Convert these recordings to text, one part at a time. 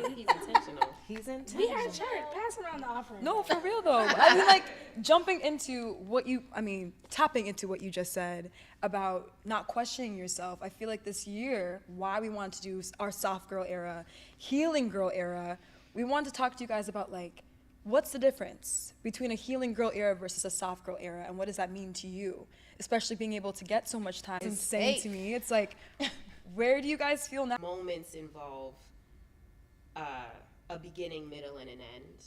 He's intentional. He's intentional. We had church. Pass around the offering. No, for real though. I mean, like, tapping into what you just said about not questioning yourself. I feel like this year, why we want to do our soft girl era, healing girl era, we want to talk to you guys about, like, what's the difference between a healing girl era versus a soft girl era, and what does that mean to you? Especially being able to get so much time. It's insane to me. It's like, where do you guys feel now? Moments involve a beginning, middle, and an end,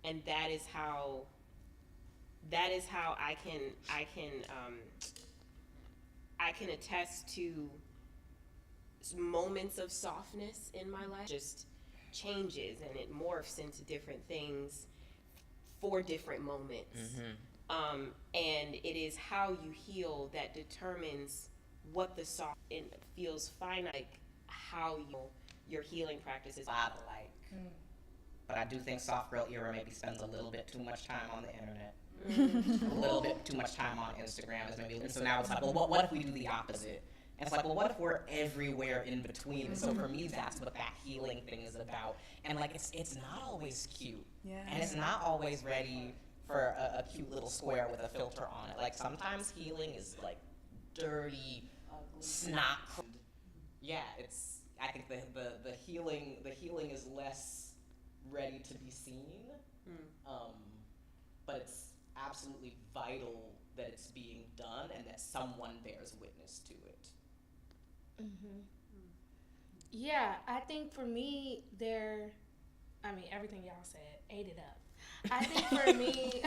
and that is how I can attest to moments of softness in my life. Just changes and it morphs into different things for different moments. And it is how you heal that determines what the soft it feels finite, like how your healing practices like. But I do think soft girl era maybe spends a little bit too much time on the internet, a little bit too much time on Instagram. And so now it's like, well, what if we do the opposite? And it's like, well, what if we're everywhere in between? And so for me, that's what that healing thing is about. And like, it's not always cute. Yeah. And it's not always ready for a cute little square with a filter on it. Like, sometimes healing is like dirty, snot. Yeah, I think the healing is less ready to be seen. But it's absolutely vital that it's being done and that someone bears witness to it. Yeah, I think for me, everything y'all said, ate it up. I think for me,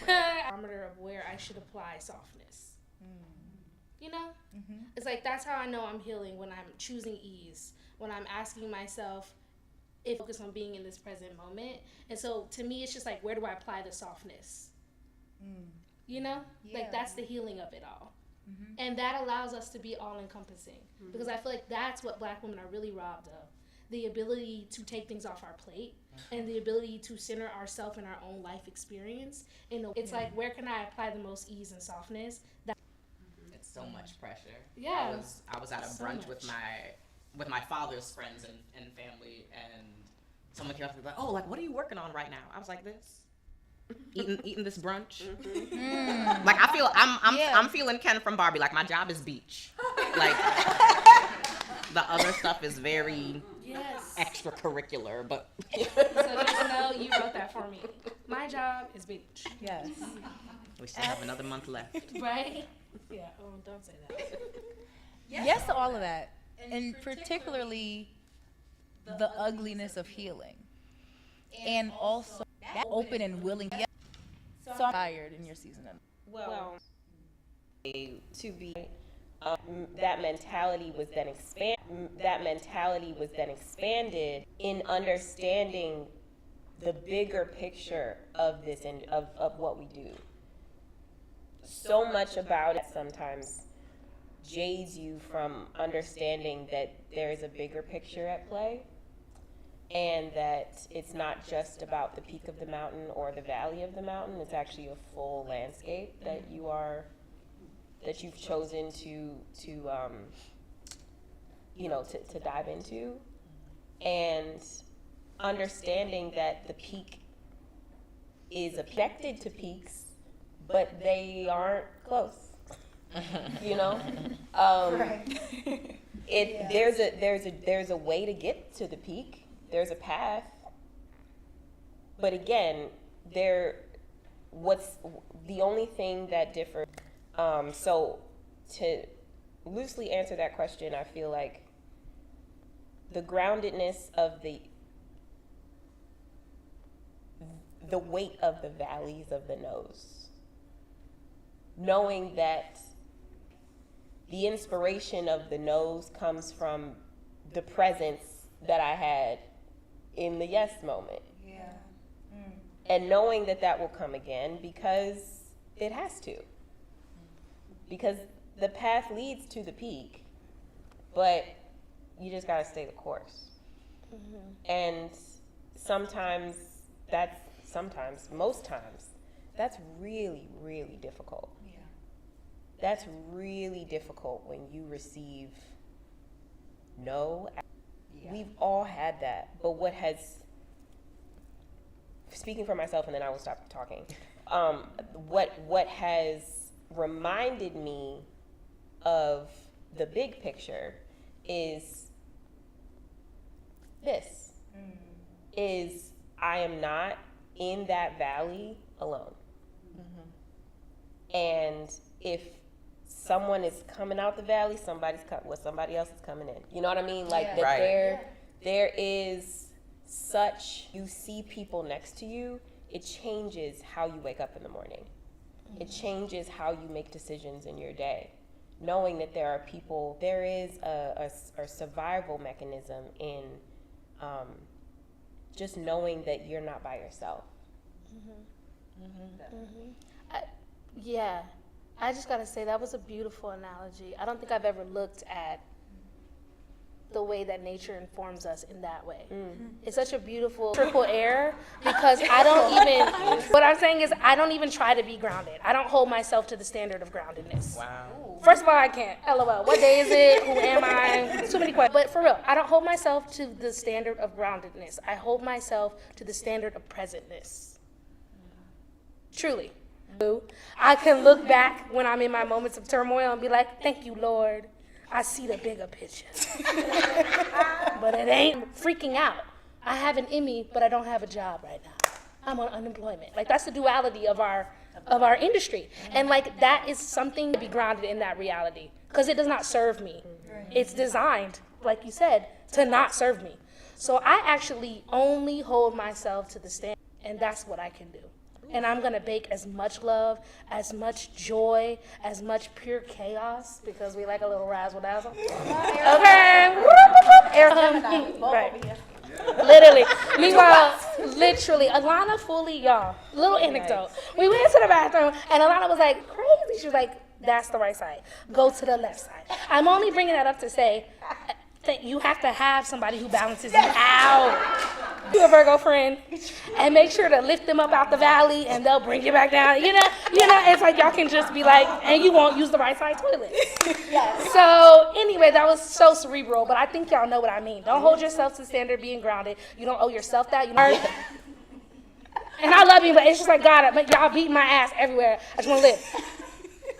barometer of where I should apply softness. You know? It's like, that's how I know I'm healing, when I'm choosing ease, when I'm asking myself if focus on being in this present moment. And so to me, it's just like, where do I apply the softness? You know? Yeah. Like, that's the healing of it all. And that allows us to be all-encompassing. Because I feel like that's what Black women are really robbed of. The ability to take things off our plate and the ability to center ourselves in our own life experience. It's like, where can I apply the most ease and softness? It's so much pressure. Yeah. I was at a brunch with my father's friends and family, and someone came up to me like, oh, like, what are you working on right now? I was like, this. Eating this brunch. Like, I'm feeling Ken from Barbie. Like, my job is beach. Like, the other stuff is very extracurricular, but so just know you wrote that for me. My job is beach. Yes. We still have another month left. Right? Yeah. Oh, don't say that. Yes to all of that, and particularly the ugliness of healing, and also open and willing. So I'm tired in your season. Well, to be that mentality was then expanded in understanding the bigger picture of this and of what we do. So much about it sometimes jades you from understanding that there is a bigger picture at play, and that it's not just about the peak of the mountain or the valley of the mountain. It's actually a full landscape that you've chosen to dive into, and understanding that the peak is connected to peaks, but they aren't close. There's a way to get to the peak. There's a path, but again, what's the only thing that differs? So to loosely answer that question, I feel like the groundedness of the weight of the valleys of the nose, knowing that the inspiration of the nose comes from the presence that I had in the yes moment. Yeah. And knowing that will come again, because it has to. Because the path leads to the peak, but you just gotta stay the course. And most times, that's really, really difficult. Yeah. That's really difficult when you receive no. We've all had that. But what has, speaking for myself, and then I will stop talking, what has reminded me of the big picture is this, is I am not in that valley alone. And if someone is coming out the valley, somebody else is coming in. You know what I mean? Like that Right. there is such, you see people next to you, it changes how you wake up in the morning. It changes how you make decisions in your day. Knowing that there are people, there is a survival mechanism in just knowing that you're not by yourself. Yeah, I just gotta say that was a beautiful analogy. I don't think I've ever looked at the way that nature informs us in that way. It's such a beautiful triple air because I don't even, what I'm saying is I don't even try to be grounded. I don't hold myself to the standard of groundedness. Wow. First of all, I can't. LOL. What day is it? Who am I? Too many questions. But for real, I don't hold myself to the standard of groundedness. I hold myself to the standard of presentness. Truly. I can look back when I'm in my moments of turmoil and be like, thank you, Lord. I see the bigger picture. But it ain't freaking out. I have an Emmy, but I don't have a job right now. I'm on unemployment. Like, that's the duality of our industry. And like, that is something to be grounded in that reality because it does not serve me. It's designed, like you said, to not serve me. So I actually only hold myself to the standard, and that's what I can do. And I'm gonna bake as much love, as much joy, as much pure chaos, because we like a little razzle dazzle. Okay. Right. Literally. Meanwhile, literally, Alana fully, y'all, little anecdote. We went into the bathroom, and Alana was like, crazy. She was like, that's the right side. Go to the left side. I'm only bringing that up to say that you have to have somebody who balances you out. You a Virgo friend, and make sure to lift them up out the valley, and they'll bring you back down. You know, it's like y'all can just be like, and you won't use the right side toilet. Yes. So anyway, that was so cerebral, but I think y'all know what I mean. Don't hold yourself to the standard of being grounded. You don't owe yourself that. And I love you, but it's just like God, y'all beating my ass everywhere. I just want to live.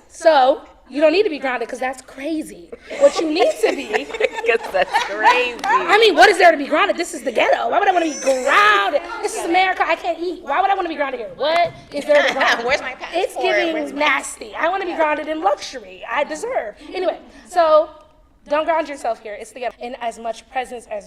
So you don't need to be grounded because that's crazy. What you need to be. Because that's crazy. I mean, what is there to be grounded? This is the ghetto. Why would I want to be grounded? This is America. I can't eat. Why would I want to be grounded here? What is there to be grounded? Where's my passport? It's giving nasty. I want to be grounded in luxury. I deserve. Anyway, so don't ground yourself here. It's the ghetto. In as much presence as you